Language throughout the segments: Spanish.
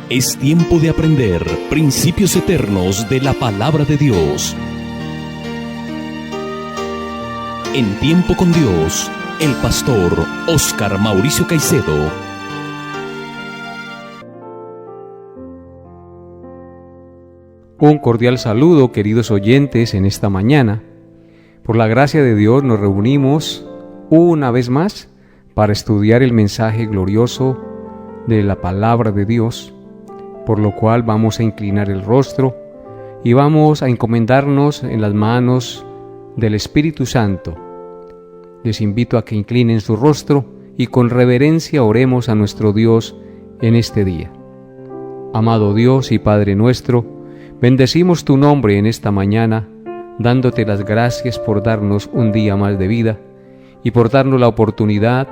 Es tiempo de aprender principios eternos de la palabra de Dios. En Tiempo con Dios, el pastor Óscar Mauricio Caicedo. Un cordial saludo, queridos oyentes, en esta mañana. Por la gracia de Dios nos reunimos una vez más para estudiar el mensaje glorioso de la palabra de Dios, por lo cual vamos a inclinar el rostro y vamos a encomendarnos en las manos del Espíritu Santo. Les invito a que inclinen su rostro y con reverencia oremos a nuestro Dios en este día. Amado Dios y Padre nuestro, bendecimos tu nombre en esta mañana, dándote las gracias por darnos un día más de vida y por darnos la oportunidad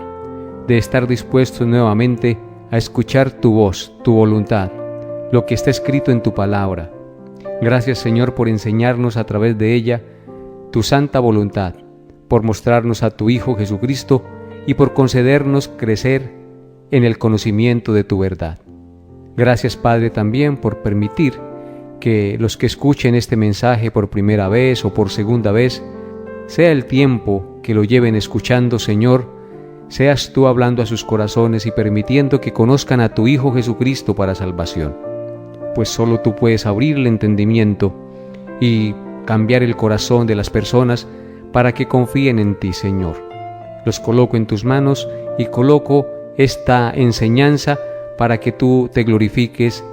de estar dispuestos nuevamente a escuchar tu voz, tu voluntad, lo que está escrito en tu palabra. Gracias, Señor, por enseñarnos a través de ella tu santa voluntad, por mostrarnos a tu Hijo Jesucristo y por concedernos crecer en el conocimiento de tu verdad. Gracias, Padre, también por permitir que los que escuchen este mensaje por primera vez o por segunda vez, sea el tiempo que lo lleven escuchando, Señor, seas tú hablando a sus corazones y permitiendo que conozcan a tu Hijo Jesucristo para salvación. Pues solo tú puedes abrir el entendimiento y cambiar el corazón de las personas para que confíen en ti, Señor. Los coloco en tus manos y coloco esta enseñanza para que tú te glorifiques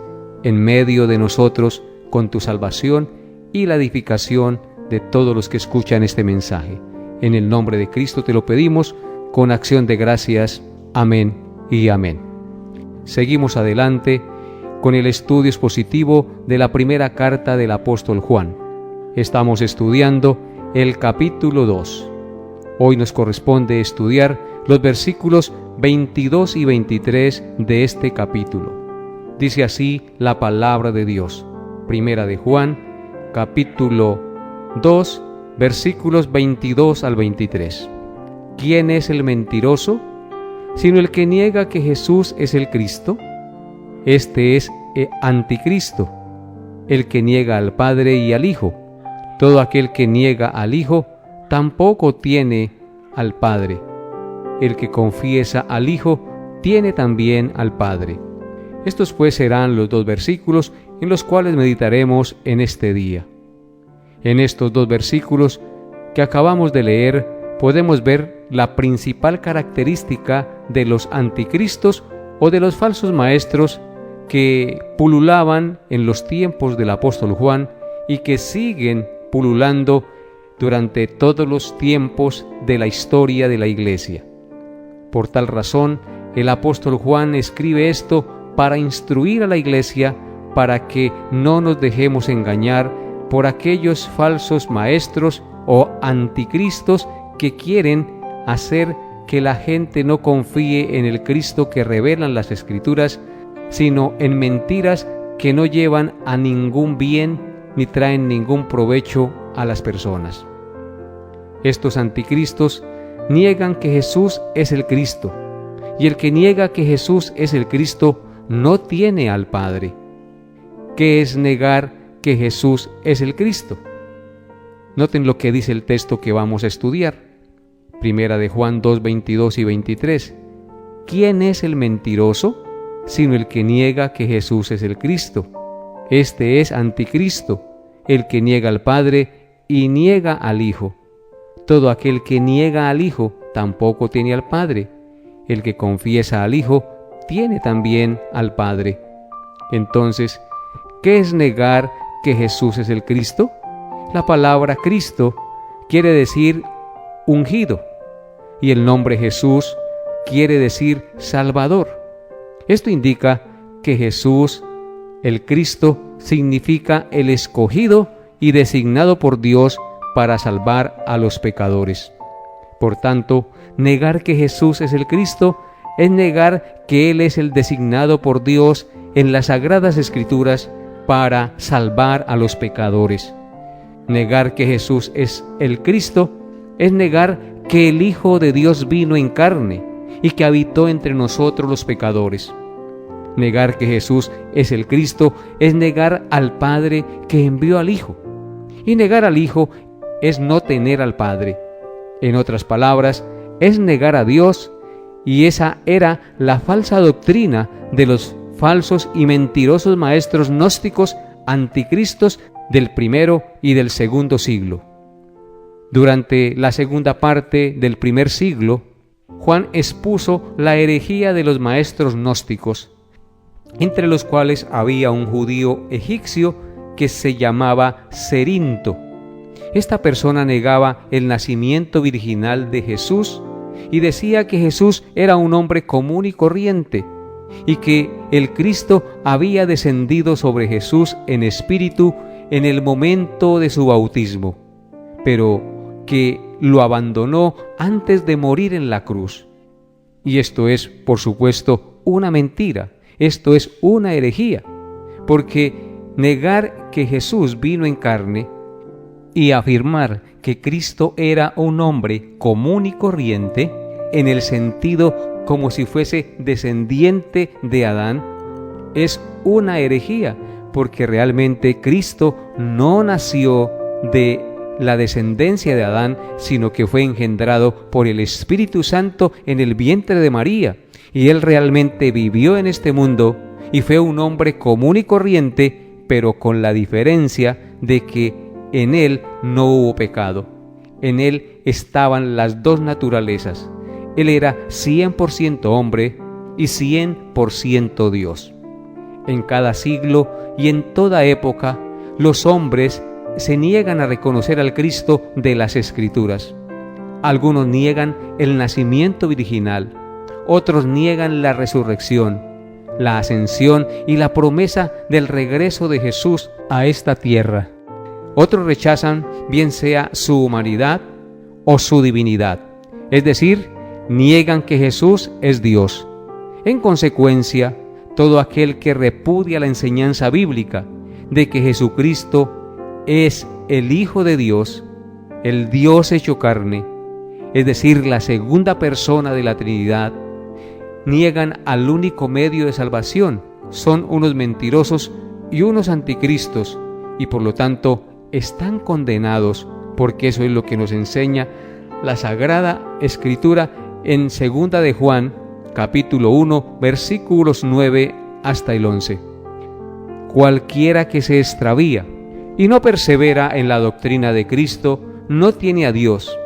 en medio de nosotros con tu salvación y la edificación de todos los que escuchan este mensaje. En el nombre de Cristo te lo pedimos con acción de gracias. Amén y amén. Seguimos adelante con el estudio expositivo de la primera carta del apóstol Juan. Estamos estudiando el capítulo 2. Hoy nos corresponde estudiar los versículos 22 y 23 de este capítulo. Dice así la palabra de Dios. Primera de Juan, capítulo 2, versículos 22 al 23. ¿Quién es el mentiroso? Sino el que niega que Jesús es el Cristo. Este es el anticristo, el que niega al Padre y al Hijo. Todo aquel que niega al Hijo tampoco tiene al Padre. El que confiesa al Hijo tiene también al Padre. Estos pues serán los dos versículos en los cuales meditaremos en este día. En estos dos versículos que acabamos de leer podemos ver la principal característica de los anticristos o de los falsos maestros que pululaban en los tiempos del apóstol Juan y que siguen pululando durante todos los tiempos de la historia de la iglesia. Por tal razón, el apóstol Juan escribe esto para instruir a la iglesia para que no nos dejemos engañar por aquellos falsos maestros o anticristos que quieren hacer que la gente no confíe en el Cristo que revelan las Escrituras, sino en mentiras que no llevan a ningún bien ni traen ningún provecho a las personas. Estos anticristos niegan que Jesús es el Cristo, y el que niega que Jesús es el Cristo no tiene al Padre. ¿Qué es negar que Jesús es el Cristo? Noten lo que dice el texto que vamos a estudiar. Primera de Juan 2, 22 y 23. ¿Quién es el mentiroso? Sino el que niega que Jesús es el Cristo. Este es anticristo, el que niega al Padre y niega al Hijo. Todo aquel que niega al Hijo tampoco tiene al Padre. El que confiesa al Hijo tiene también al Padre. Entonces, ¿qué es negar que Jesús es el Cristo? La palabra Cristo quiere decir ungido, y el nombre Jesús quiere decir Salvador. Esto indica que Jesús, el Cristo, significa el escogido y designado por Dios para salvar a los pecadores. Por tanto, negar que Jesús es el Cristo es negar que Él es el designado por Dios en las Sagradas Escrituras para salvar a los pecadores. Negar que Jesús es el Cristo es negar que el Hijo de Dios vino en carne y que habitó entre nosotros los pecadores. Negar que Jesús es el Cristo es negar al Padre que envió al Hijo. Y negar al Hijo es no tener al Padre. En otras palabras, es negar a Dios, y esa era la falsa doctrina de los falsos y mentirosos maestros gnósticos anticristos del primero y del segundo siglo. Durante la segunda parte del primer siglo, Juan expuso la herejía de los maestros gnósticos, entre los cuales había un judío egipcio que se llamaba Cerinto. Esta persona negaba el nacimiento virginal de Jesús y decía que Jesús era un hombre común y corriente, y que el Cristo había descendido sobre Jesús en espíritu en el momento de su bautismo, pero que lo abandonó antes de morir en la cruz. Y esto es, por supuesto, una mentira, esto es una herejía, porque negar que Jesús vino en carne y afirmar que Cristo era un hombre común y corriente, en el sentido como si fuese descendiente de Adán, es una herejía, porque realmente Cristo no nació de la descendencia de Adán, sino que fue engendrado por el Espíritu Santo en el vientre de María, y Él realmente vivió en este mundo y fue un hombre común y corriente, pero con la diferencia de que en Él no hubo pecado. En Él estaban las dos naturalezas. Él era 100% hombre y 100% Dios. En cada siglo y en toda época, los hombres se niegan a reconocer al Cristo de las Escrituras. Algunos niegan el nacimiento virginal, otros niegan la resurrección, la ascensión y la promesa del regreso de Jesús a esta tierra. Otros rechazan bien sea su humanidad o su divinidad, es decir, niegan que Jesús es Dios. En consecuencia, todo aquel que repudia la enseñanza bíblica de que Jesucristo es el Hijo de Dios, el Dios hecho carne, es decir, la segunda persona de la Trinidad, niegan al único medio de salvación, son unos mentirosos y unos anticristos, y por lo tanto están condenados, porque eso es lo que nos enseña la Sagrada Escritura en 2 de Juan, capítulo 1, versículos 9 hasta el 11. Cualquiera que se extravía y no persevera en la doctrina de Cristo, no tiene a Dios.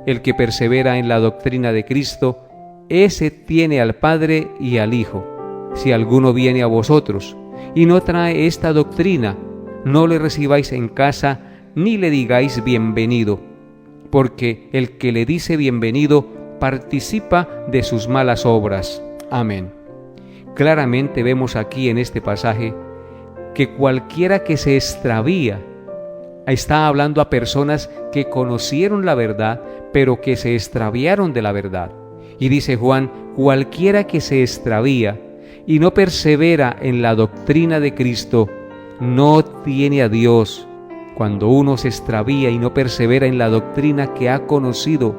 El que persevera en la doctrina de Cristo, ese tiene al Padre y al Hijo. Si alguno viene a vosotros y no trae esta doctrina, no le recibáis en casa ni le digáis bienvenido, porque el que le dice bienvenido participa de sus malas obras. Amén. Claramente vemos aquí en este pasaje que cualquiera que se extravía, está hablando a personas que conocieron la verdad, pero que se extraviaron de la verdad. Y dice Juan, cualquiera que se extravía y no persevera en la doctrina de Cristo, no tiene a Dios. Cuando uno se extravía y no persevera en la doctrina que ha conocido,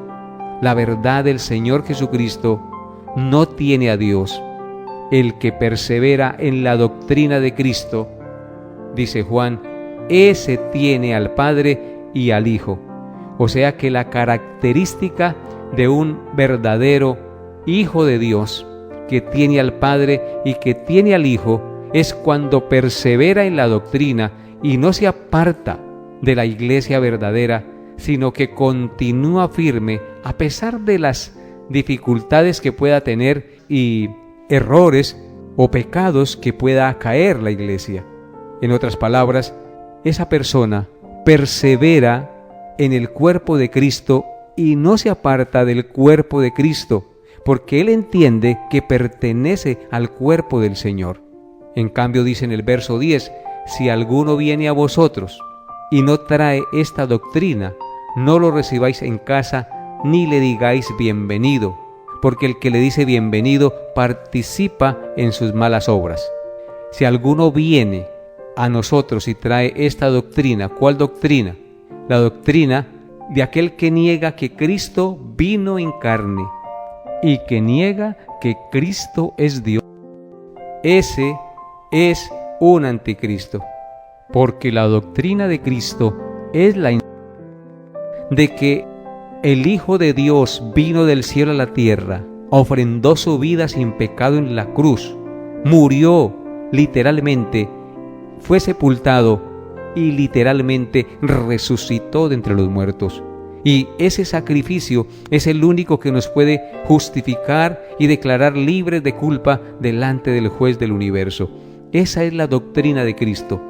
la verdad del Señor Jesucristo, no tiene a Dios. El que persevera en la doctrina de Cristo, dice Juan, ese tiene al Padre y al Hijo. O sea que la característica de un verdadero Hijo de Dios, que tiene al Padre y que tiene al Hijo, es cuando persevera en la doctrina y no se aparta de la iglesia verdadera, sino que continúa firme a pesar de las dificultades que pueda tener y errores o pecados que pueda caer la iglesia. En otras palabras, esa persona persevera en el cuerpo de Cristo y no se aparta del cuerpo de Cristo, porque él entiende que pertenece al cuerpo del Señor. En cambio dice en el verso 10, si alguno viene a vosotros y no trae esta doctrina, no lo recibáis en casa ni le digáis bienvenido, porque el que le dice bienvenido participa en sus malas obras. Si alguno viene a nosotros y trae esta doctrina, ¿cuál doctrina? La doctrina de aquel que niega que Cristo vino en carne y que niega que Cristo es Dios. ese es un anticristo. Porque la doctrina de Cristo es la de que el Hijo de Dios vino del cielo a la tierra, ofrendó su vida sin pecado en la cruz, murió literalmente, fue sepultado y literalmente resucitó de entre los muertos. Y ese sacrificio es el único que nos puede justificar y declarar libres de culpa delante del juez del universo. Esa es la doctrina de Cristo.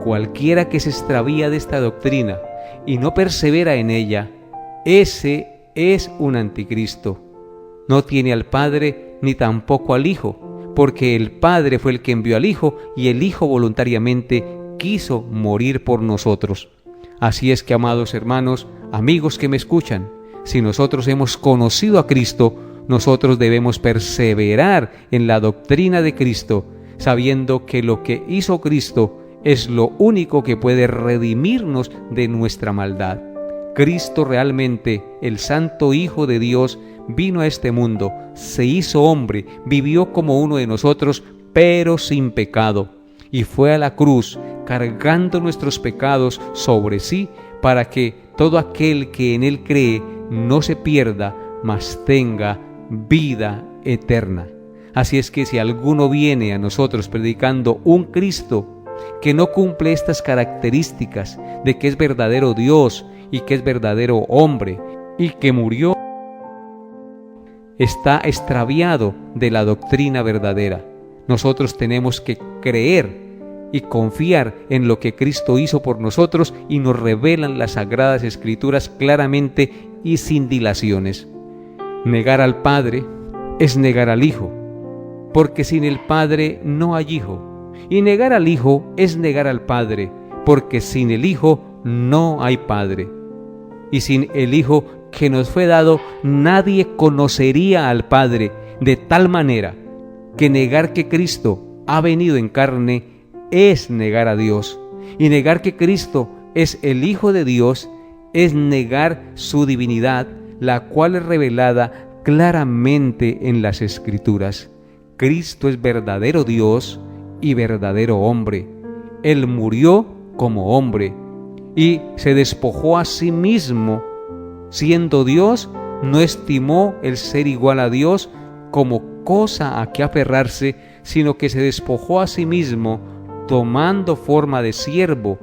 Cualquiera que se extravía de esta doctrina y no persevera en ella, ese es un anticristo. No tiene al Padre ni tampoco al Hijo, porque el Padre fue el que envió al Hijo y el Hijo voluntariamente quiso morir por nosotros. Así es que, amados hermanos, amigos que me escuchan, si nosotros hemos conocido a Cristo, nosotros debemos perseverar en la doctrina de Cristo, sabiendo que lo que hizo Cristo es lo único que puede redimirnos de nuestra maldad. Cristo realmente, el Santo Hijo de Dios, vino a este mundo, se hizo hombre, vivió como uno de nosotros, pero sin pecado, y fue a la cruz cargando nuestros pecados sobre sí, para que todo aquel que en Él cree no se pierda, mas tenga vida eterna. Así es que si alguno viene a nosotros predicando un Cristo que no cumple estas características de que es verdadero Dios y que es verdadero hombre y que murió, está extraviado de la doctrina verdadera. Nosotros tenemos que creer y confiar en lo que Cristo hizo por nosotros, y nos revelan las Sagradas Escrituras claramente y sin dilaciones. Negar al Padre es negar al Hijo, porque sin el Padre no hay Hijo. Y negar al Hijo es negar al Padre, porque sin el Hijo no hay Padre. Y sin el Hijo que nos fue dado, nadie conocería al Padre, de tal manera que negar que Cristo ha venido en carne es negar a Dios. Y negar que Cristo es el Hijo de Dios es negar su divinidad, la cual es revelada claramente en las Escrituras. Cristo es verdadero Dios y verdadero hombre. Él murió como hombre y se despojó a sí mismo. Siendo Dios, no estimó el ser igual a Dios como cosa a que aferrarse, sino que se despojó a sí mismo, tomando forma de siervo,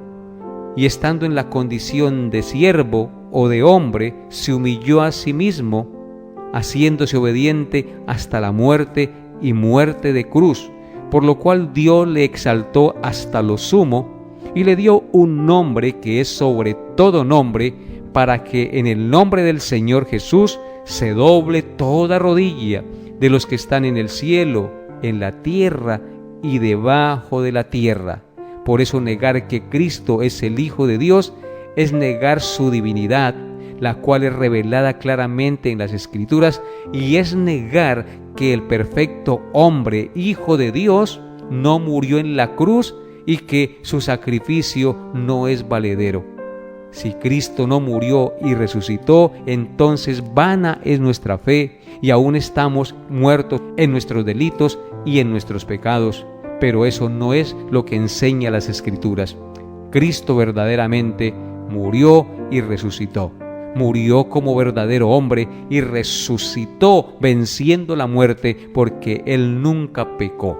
y estando en la condición de siervo o de hombre, se humilló a sí mismo, haciéndose obediente hasta la muerte y muerte de cruz, por lo cual Dios le exaltó hasta lo sumo y le dio un nombre que es sobre todo nombre, para que en el nombre del Señor Jesús se doble toda rodilla de los que están en el cielo, en la tierra y debajo de la tierra. Por eso negar que Cristo es el Hijo de Dios es negar su divinidad, la cual es revelada claramente en las Escrituras, y es negar que el perfecto hombre, Hijo de Dios, no murió en la cruz y que su sacrificio no es valedero. Si Cristo no murió y resucitó, entonces vana es nuestra fe y aún estamos muertos en nuestros delitos y en nuestros pecados. Pero eso no es lo que enseña las Escrituras. Cristo verdaderamente murió y resucitó. Murió como verdadero hombre y resucitó venciendo la muerte, porque Él nunca pecó.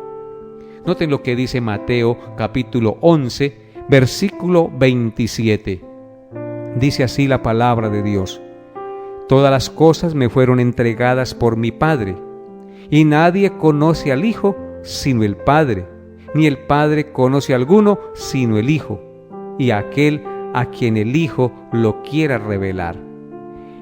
Noten lo que dice Mateo capítulo 11, versículo 27. Dice así la palabra de Dios: todas las cosas me fueron entregadas por mi Padre, y nadie conoce al Hijo sino el Padre, ni el Padre conoce a alguno sino el Hijo, y aquel a quien el Hijo lo quiera revelar.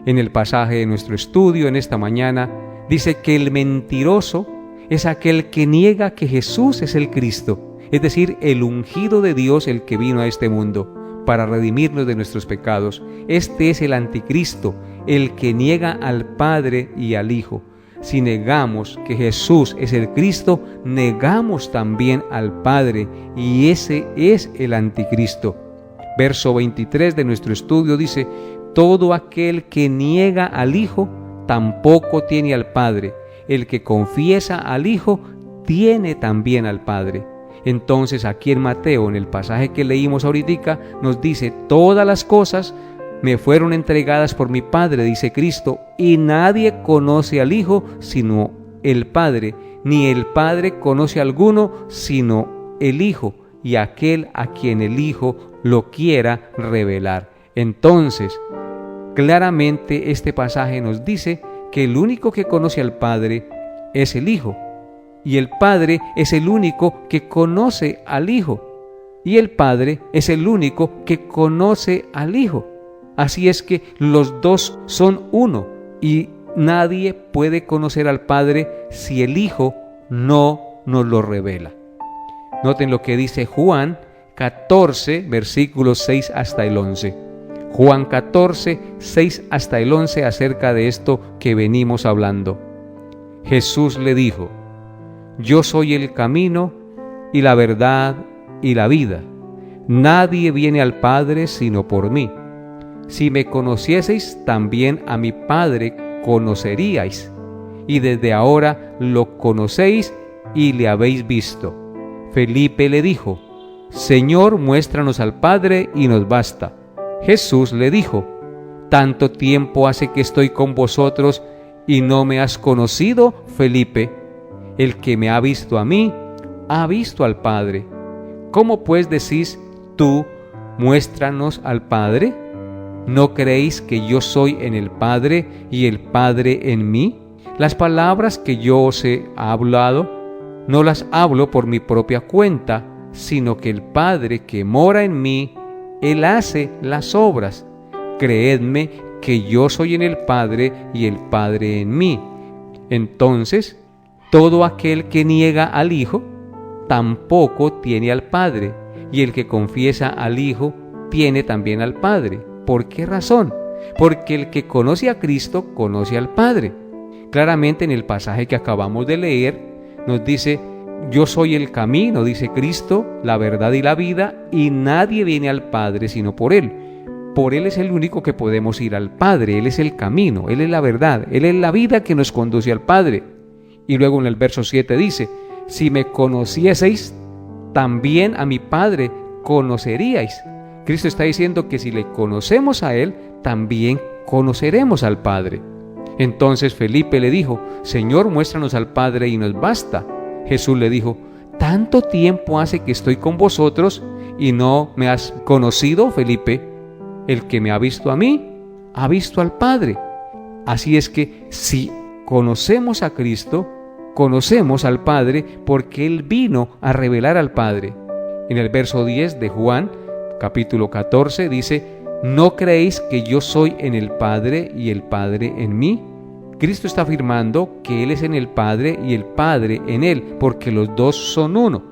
En el pasaje de nuestro estudio en esta mañana dice que el mentiroso es aquel que niega que Jesús es el Cristo, es decir, el ungido de Dios, el que vino a este mundo para redimirnos de nuestros pecados. Este es el anticristo, el que niega al Padre y al Hijo. Si negamos que Jesús es el Cristo, negamos también al Padre, y ese es el anticristo. Verso 23 de nuestro estudio dice: todo aquel que niega al Hijo tampoco tiene al Padre. El que confiesa al Hijo tiene también al Padre. Entonces aquí en Mateo, en el pasaje que leímos ahorita, nos dice: todas las cosas me fueron entregadas por mi Padre, dice Cristo, y nadie conoce al Hijo sino el Padre, ni el Padre conoce a alguno sino el Hijo, y aquel a quien el Hijo lo quiera revelar. Entonces, claramente este pasaje nos dice que el único que conoce al Padre es el Hijo, y el Padre es el único que conoce al Hijo, y el Padre es el único que conoce al Hijo. Así es que los dos son uno, y nadie puede conocer al Padre si el Hijo no nos lo revela. Noten lo que dice Juan 14, versículos 6 hasta el 11. Juan 14, 6 hasta el 11, acerca de esto que venimos hablando. Jesús le dijo: yo soy el camino y la verdad y la vida. Nadie viene al Padre sino por mí. Si me conocieseis, también a mi Padre conoceríais, y desde ahora lo conocéis y le habéis visto. Felipe le dijo: Señor, muéstranos al Padre y nos basta. Jesús le dijo: ¿tanto tiempo hace que estoy con vosotros y no me has conocido, Felipe? El que me ha visto a mí, ha visto al Padre. ¿Cómo pues decís tú, muéstranos al Padre? ¿No creéis que yo soy en el Padre y el Padre en mí? Las palabras que yo os he hablado, no las hablo por mi propia cuenta, sino que el Padre que mora en mí, Él hace las obras. Creedme que yo soy en el Padre y el Padre en mí. Entonces, todo aquel que niega al Hijo, tampoco tiene al Padre, y el que confiesa al Hijo, tiene también al Padre. ¿Por qué razón? Porque el que conoce a Cristo, conoce al Padre. Claramente en el pasaje que acabamos de leer, nos dice: yo soy el camino, dice Cristo, la verdad y la vida, y nadie viene al Padre sino por Él. Por Él es el único que podemos ir al Padre. Él es el camino, Él es la verdad, Él es la vida que nos conduce al Padre. Y luego en el verso 7 dice: si me conocieseis, también a mi Padre conoceríais. Cristo está diciendo que si le conocemos a Él, también conoceremos al Padre. Entonces Felipe le dijo: Señor, muéstranos al Padre y nos basta. Jesús le dijo: ¿tanto tiempo hace que estoy con vosotros y no me has conocido, Felipe? El que me ha visto a mí, ha visto al Padre. Así es que si conocemos a Cristo, conocemos al Padre, porque Él vino a revelar al Padre. En el verso 10 de Juan, capítulo 14, dice: ¿no creéis que yo soy en el Padre y el Padre en mí? Cristo está afirmando que Él es en el Padre y el Padre en Él, porque los dos son uno.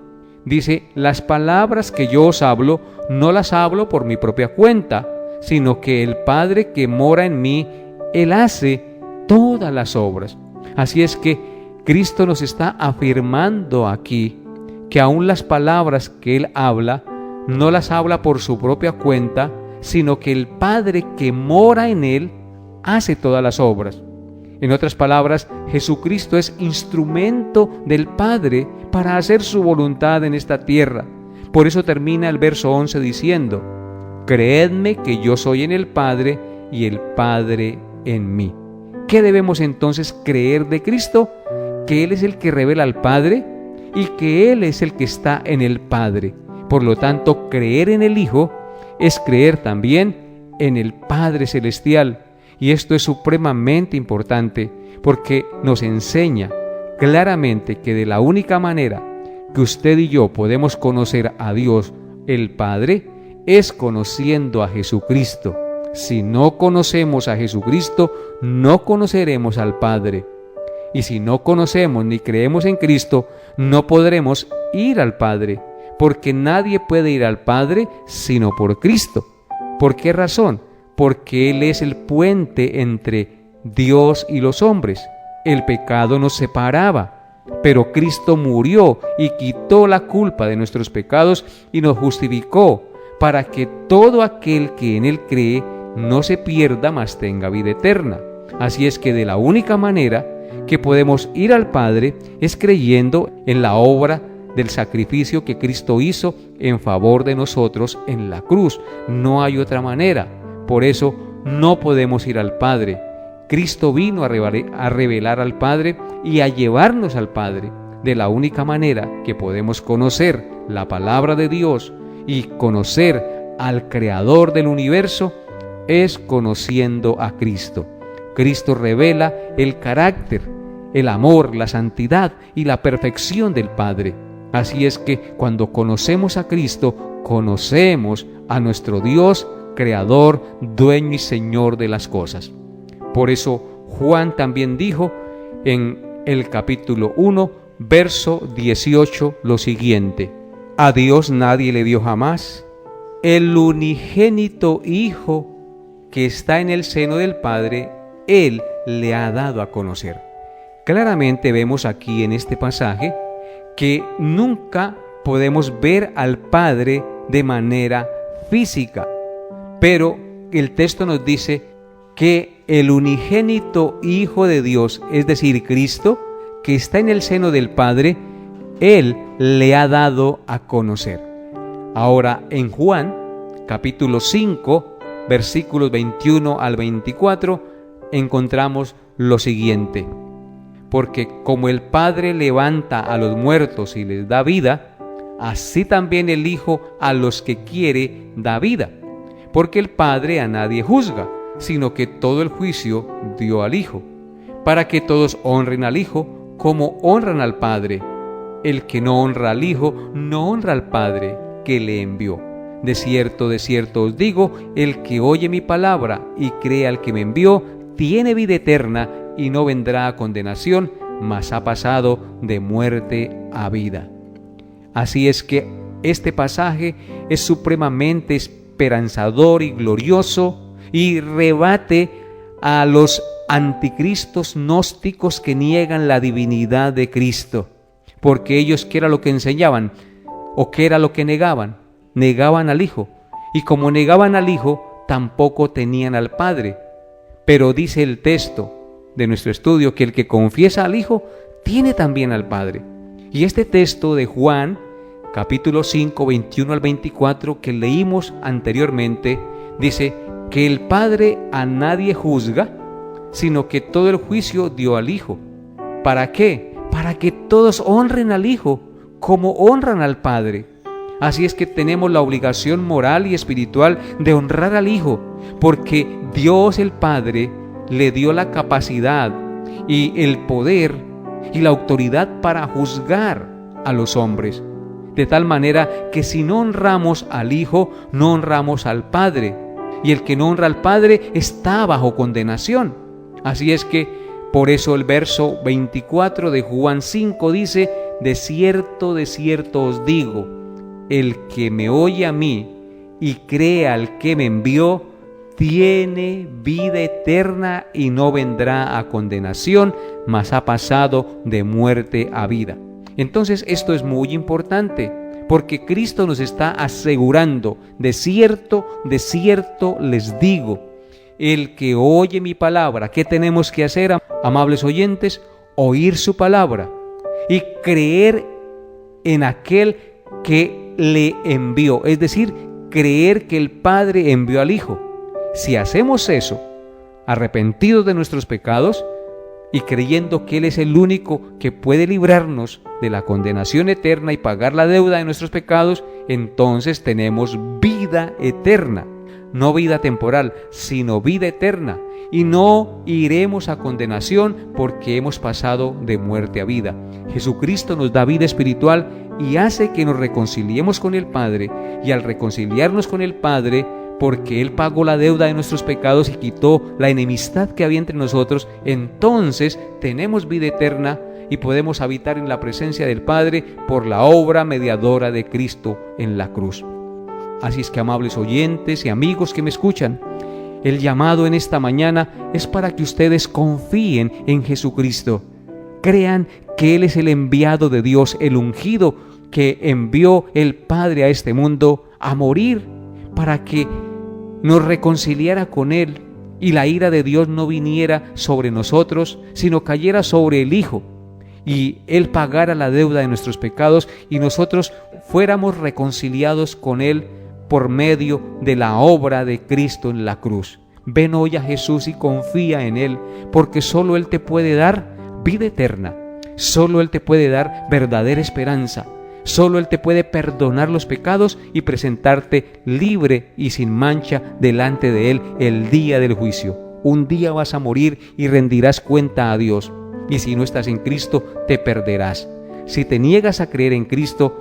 Dice: las palabras que yo os hablo, no las hablo por mi propia cuenta, sino que el Padre que mora en mí, Él hace todas las obras. Así es que Cristo nos está afirmando aquí que aún las palabras que Él habla, no las habla por su propia cuenta, sino que el Padre que mora en Él hace todas las obras. En otras palabras, Jesucristo es instrumento del Padre para hacer su voluntad en esta tierra. Por eso termina el verso 11 diciendo: creedme que yo soy en el Padre y el Padre en mí. ¿Qué debemos entonces creer de Cristo? Que Él es el que revela al Padre y que Él es el que está en el Padre. Por lo tanto, creer en el Hijo es creer también en el Padre Celestial. Y esto es supremamente importante porque nos enseña claramente que de la única manera que usted y yo podemos conocer a Dios, el Padre, es conociendo a Jesucristo. Si no conocemos a Jesucristo, no conoceremos al Padre. Y si no conocemos ni creemos en Cristo, no podremos ir al Padre, porque nadie puede ir al Padre sino por Cristo. ¿Por qué razón? Porque Él es el puente entre Dios y los hombres. El pecado nos separaba, pero Cristo murió y quitó la culpa de nuestros pecados y nos justificó para que todo aquel que en Él cree no se pierda, mas tenga vida eterna. Así es que de la única manera que podemos ir al Padre es creyendo en la obra del sacrificio que Cristo hizo en favor de nosotros en la cruz. No hay otra manera. Por eso no podemos ir al Padre. Cristo vino a revelar al Padre y a llevarnos al Padre. De la única manera que podemos conocer la palabra de Dios y conocer al Creador del universo es conociendo a Cristo. Cristo revela el carácter, el amor, la santidad y la perfección del Padre. Así es que cuando conocemos a Cristo, conocemos a nuestro Dios, Creador, dueño y Señor de las cosas. Por eso Juan también dijo en el capítulo 1, verso 18, lo siguiente: a Dios nadie le vio jamás, el unigénito Hijo que está en el seno del Padre, Él le ha dado a conocer. Claramente vemos aquí en este pasaje que nunca podemos ver al Padre de manera física, pero el texto nos dice que el unigénito Hijo de Dios, es decir, Cristo, que está en el seno del Padre, Él le ha dado a conocer. Ahora, en Juan, capítulo 5, versículos 21 al 24, encontramos lo siguiente: porque como el Padre levanta a los muertos y les da vida, así también el Hijo a los que quiere da vida. Porque el Padre a nadie juzga, sino que todo el juicio dio al Hijo, para que todos honren al Hijo como honran al Padre. El que no honra al Hijo, no honra al Padre que le envió. De cierto os digo, el que oye mi palabra y cree al que me envió, tiene vida eterna y no vendrá a condenación, mas ha pasado de muerte a vida. Así es que este pasaje es supremamente esperanzador y glorioso, y rebate a los anticristos gnósticos que niegan la divinidad de Cristo, porque ellos, ¿qué era lo que enseñaban? ¿O qué era lo que negaban? Negaban al Hijo, y como negaban al Hijo, tampoco tenían al Padre. Pero dice el texto de nuestro estudio que el que confiesa al Hijo tiene también al Padre. Y este texto de Juan, capítulo 5, 21 al 24, que leímos anteriormente, dice que el Padre a nadie juzga, sino que todo el juicio dio al Hijo. ¿Para qué? Para que todos honren al Hijo como honran al Padre. Así es que tenemos la obligación moral y espiritual de honrar al Hijo, porque Dios el Padre le dio la capacidad y el poder y la autoridad para juzgar a los hombres. De tal manera que si no honramos al Hijo, no honramos al Padre. Y el que no honra al Padre está bajo condenación. Así es que por eso el verso 24 de Juan 5 dice: de cierto os digo, el que me oye a mí y cree al que me envió, tiene vida eterna y no vendrá a condenación, mas ha pasado de muerte a vida. Entonces esto es muy importante, porque Cristo nos está asegurando: de cierto les digo, el que oye mi palabra. ¿Qué tenemos que hacer, amables oyentes? Oír su palabra y creer en aquel que le envió, es decir, creer que el Padre envió al Hijo. Si hacemos eso, arrepentidos de nuestros pecados y creyendo que Él es el único que puede librarnos de la condenación eterna y pagar la deuda de nuestros pecados, entonces tenemos vida eterna. No vida temporal, sino vida eterna. Y no iremos a condenación porque hemos pasado de muerte a vida. Jesucristo nos da vida espiritual y hace que nos reconciliemos con el Padre. Y al reconciliarnos con el Padre, porque Él pagó la deuda de nuestros pecados y quitó la enemistad que había entre nosotros, entonces tenemos vida eterna y podemos habitar en la presencia del Padre por la obra mediadora de Cristo en la cruz. Así es que, amables oyentes y amigos que me escuchan, el llamado en esta mañana es para que ustedes confíen en Jesucristo. Crean que Él es el enviado de Dios, el ungido que envió el Padre a este mundo a morir para que nos reconciliara con Él y la ira de Dios no viniera sobre nosotros, sino cayera sobre el Hijo, y Él pagara la deuda de nuestros pecados y nosotros fuéramos reconciliados con Él por medio de la obra de Cristo en la cruz. Ven hoy a Jesús y confía en Él, porque solo Él te puede dar vida eterna, solo Él te puede dar verdadera esperanza, solo Él te puede perdonar los pecados y presentarte libre y sin mancha delante de Él el día del juicio. Un día vas a morir y rendirás cuenta a Dios, y si no estás en Cristo, te perderás. Si te niegas a creer en Cristo,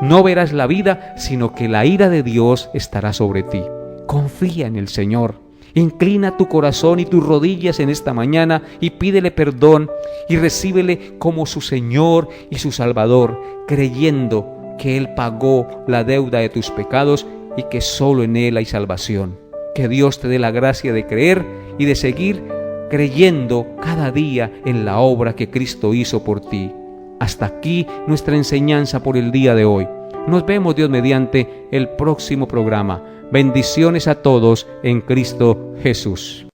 no verás la vida, sino que la ira de Dios estará sobre ti. Confía en el Señor. Inclina tu corazón y tus rodillas en esta mañana y pídele perdón y recíbele como su Señor y su Salvador, creyendo que Él pagó la deuda de tus pecados y que solo en Él hay salvación. Que Dios te dé la gracia de creer y de seguir creyendo cada día en la obra que Cristo hizo por ti. Hasta aquí nuestra enseñanza por el día de hoy. Nos vemos, Dios mediante, el próximo programa. Bendiciones a todos en Cristo Jesús.